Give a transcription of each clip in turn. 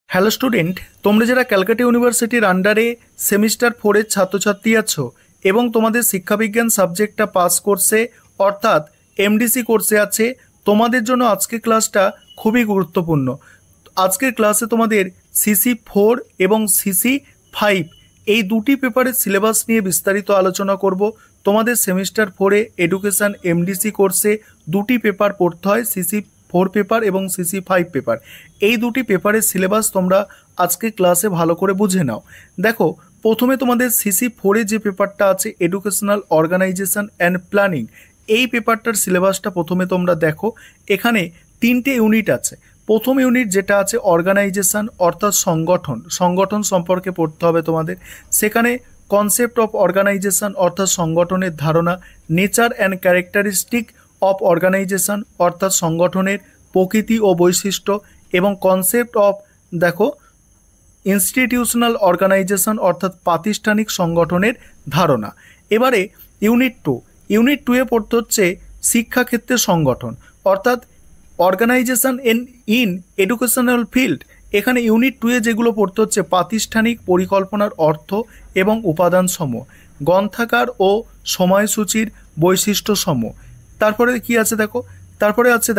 Hello student, তোমরা যারা ক্যালকাটা ইউনিভার্সিটির আন্ডারে সেমিস্টার 4-এর ছাত্রছাত্রী আছো এবং তোমাদের শিক্ষাবিজ্ঞান সাবজেক্টটা পাস কোর্সে অর্থাৎ এমডিসি কোর্সে আছে, তোমাদের জন্য আজকের ক্লাসটা খুবই গুরুত্বপূর্ণ। আজকের ক্লাসে তোমাদের CC4 এবং CC5 এই দুটি পেপারের সিলেবাস নিয়ে বিস্তারিত আলোচনা করব। তোমাদের সেমিস্টার 4-এ এডুকেশন এমডিসি কোর্সে দুটি পেপার পড়তে হয়, CC4 পেপার এবং CC5 পেপার। এই দুটি পেপারের সিলেবাস তোমরা আজকে ক্লাসে ভালো করে বুঝে নাও। দেখো, প্রথমে তোমাদের CC4-এ যে পেপারটা আছে এডুকেশনাল অর্গানাইজেশন অ্যান্ড প্ল্যানিং, এই পেপারটার সিলেবাসটা প্রথমে তোমরা দেখো। এখানে 3টে ইউনিট আছে। প্রথম ইউনিট যেটা আছে অর্গানাইজেশন অর্থাৎ সংগঠন সম্পর্কে পড়তে হবে তোমাদের। সেখানে কনসেপ্ট অফ অর্গানাইজেশন অর্থাৎ সংগঠনের ধারণা, nature and characteristic of organization অর্থাৎ সংগঠনের প্রকৃতি ও বৈশিষ্ট্য, এবং কনসেপ্ট অফ দেখো ইনস্টিটিউশনাল অর্গানাইজেশন অর্থাৎ প্রাতিষ্ঠানিক সংগঠনের ধারণা। এবারে ইউনিট 2-এ পড়তে হচ্ছে শিক্ষাক্ষেত্রে সংগঠন অর্থাৎ অর্গানাইজেশন ইন এডুকেশনাল ফিল্ড। এখানে ইউনিট 2-এ যেগুলো পড়তে হচ্ছে প্রাতিষ্ঠানিক পরিকল্পনার অর্থ এবং উপাদানসমূহ, গ্রন্থাগার ও সময়সূচির বৈশিষ্ট্যসমূহ। তারপরে কি আছে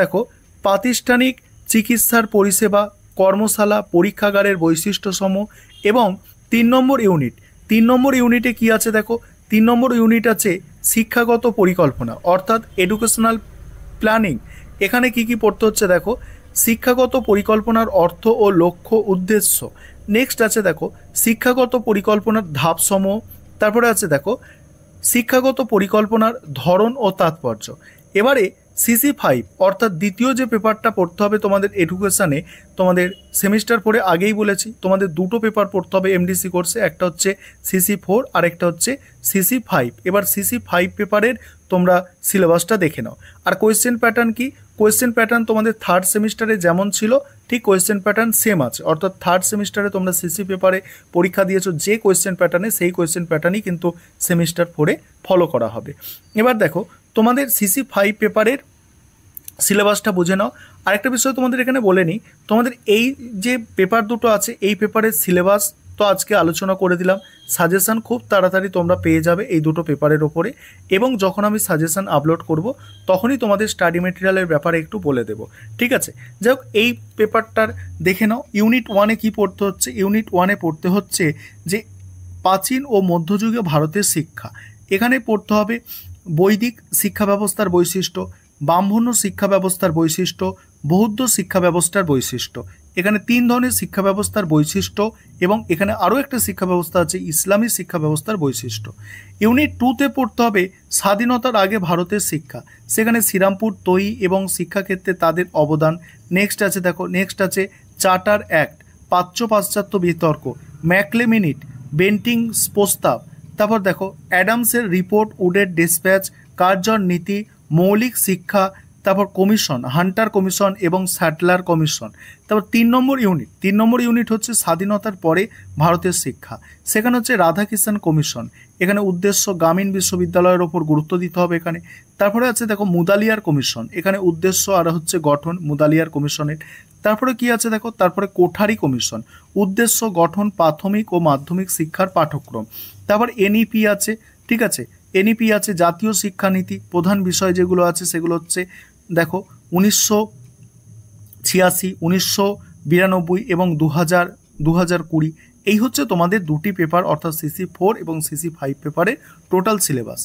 দেখো, প্রাতিষ্ঠানিক চিকিৎসার পরিষেবা, কর্মশালা, পরীক্ষাগারের বৈশিষ্ট্যসমূহ। এবং 3 নম্বর ইউনিটে কি আছে দেখো, 3 নম্বর ইউনিট আছে শিক্ষাগত পরিকল্পনা অর্থাৎ এডুকেশনাল প্ল্যানিং। এখানে কি পড়তে হচ্ছে দেখো, শিক্ষাগত পরিকল্পনার অর্থ ও লক্ষ্য উদ্দেশ্য। নেক্সট আছে দেখো শিক্ষাগত পরিকল্পনার ধাপসমূহ। তারপরে আছে দেখো শিক্ষাগত পরিকল্পনার ধরন ও তাৎপর্য। এবারে CC5 অর্থাৎ দ্বিতীয় যে পেপারটা পড়তে হবে তোমাদের এডুকেশানে, তোমাদের সেমিস্টার 4-এ আগেই বলেছি তোমাদের দুটো পেপার পড়তে হবে এমডিসি কোর্সে, একটা হচ্ছে CC4 আর একটা হচ্ছে CC5। এবার CC5 পেপারের তোমরা সিলেবাসটা দেখে নাও। আর কোয়েশ্চেন প্যাটার্ন কি, কোয়েশ্চেন প্যাটার্ন তোমাদের থার্ড সেমিস্টারে যেমন ছিল ঠিক কোয়েশ্চেন প্যাটার্ন সেম আছে। অর্থাৎ থার্ড সেমিস্টারে তোমরা সিসি পেপারে পরীক্ষা দিয়েছো যে কোয়েশ্চেন প্যাটার্নে, সেই কোয়েশ্চেন প্যাটার্নই কিন্তু সেমিস্টার 4-এ ফলো করা হবে। এবার দেখো তোমাদের CC5 পেপারের সিলেবাসটা বুঝে নাও। আরেকটা বিষয় তোমাদের এখানে বলে নিই, তোমাদের এই যে পেপার দুটো আছে এই পেপারের সিলেবাস তো আজকে আলোচনা করে দিলাম। সাজেশান খুব তাড়াতাড়ি তোমরা পেয়ে যাবে এই দুটো পেপারের ওপরে, এবং যখন আমি সাজেশান আপলোড করব তখনই তোমাদের স্টাডি মেটেরিয়ালের ব্যাপারে একটু বলে দেব, ঠিক আছে? যাই হোক, এই পেপারটার দেখে নাও। ইউনিট 1-এ কী পড়তে হচ্ছে, ইউনিট 1-এ পড়তে হচ্ছে যে প্রাচীন ও মধ্যযুগীয় ভারতের শিক্ষা। এখানে পড়তে হবে বৈদিক শিক্ষা ব্যবস্থার বৈশিষ্ট্য, ব্রাহ্মণ্য শিক্ষা ব্যবস্থার বৈশিষ্ট্য, বৌদ্ধ শিক্ষা ব্যবস্থার বৈশিষ্ট্য। এখানে 3 ধরনের শিক্ষা ব্যবস্থার বৈশিষ্ট্য, এবং এখানে আরও একটা শিক্ষা ব্যবস্থা আছে ইসলামী শিক্ষা ব্যবস্থার বৈশিষ্ট্য। ইউনিট 2-তে পড়তে হবে স্বাধীনতার আগে ভারতের শিক্ষা। সেখানে শ্রীরামপুর তৈ এবং শিক্ষাক্ষেত্রে তাদের অবদান। নেক্সট আছে চার্টার অ্যাক্ট, প্রাচ্য পাশ্চাত্য বিতর্ক, ম্যাকলে মিনিট, বেন্টিংস প্রস্তাব। তারপর দেখো অ্যাডামসের রিপোর্ট, উডের ডিসপ্যাচ, কার্জন নীতি, মৌলিক শিক্ষা, তারপর কমিশন, হান্টার কমিশন এবং স্যাটলার কমিশন। তারপর 3 নম্বর ইউনিট হচ্ছে স্বাধীনতার পরে ভারতের শিক্ষা। সেখানে হচ্ছে রাধাকৃষ্ণন কমিশন। এখানে উদ্দেশ্য গ্রামীণ বিশ্ববিদ্যালয়ের ওপর গুরুত্ব দিতে হবে এখানে। তারপরে আছে দেখো মুদালিয়ার কমিশন, এখানে উদ্দেশ্য আর হচ্ছে গঠন মুদালিয়ার কমিশনের। তারপরে কি আছে দেখো, তারপরে কোঠারি কমিশন, উদ্দেশ্য গঠন প্রাথমিক ও মাধ্যমিক শিক্ষার পাঠ্যক্রম। তারপর NEP আছে, ঠিক আছে, NEP আছে জাতীয় শিক্ষানীতি। প্রধান বিষয় যেগুলো আছে সেগুলো হচ্ছে দেখো 1986, 1992 এবং 2020। এই হচ্ছে তোমাদের দুটি পেপার অর্থাৎ CC4 এবং CC5 পেপারের টোটাল সিলেবাস।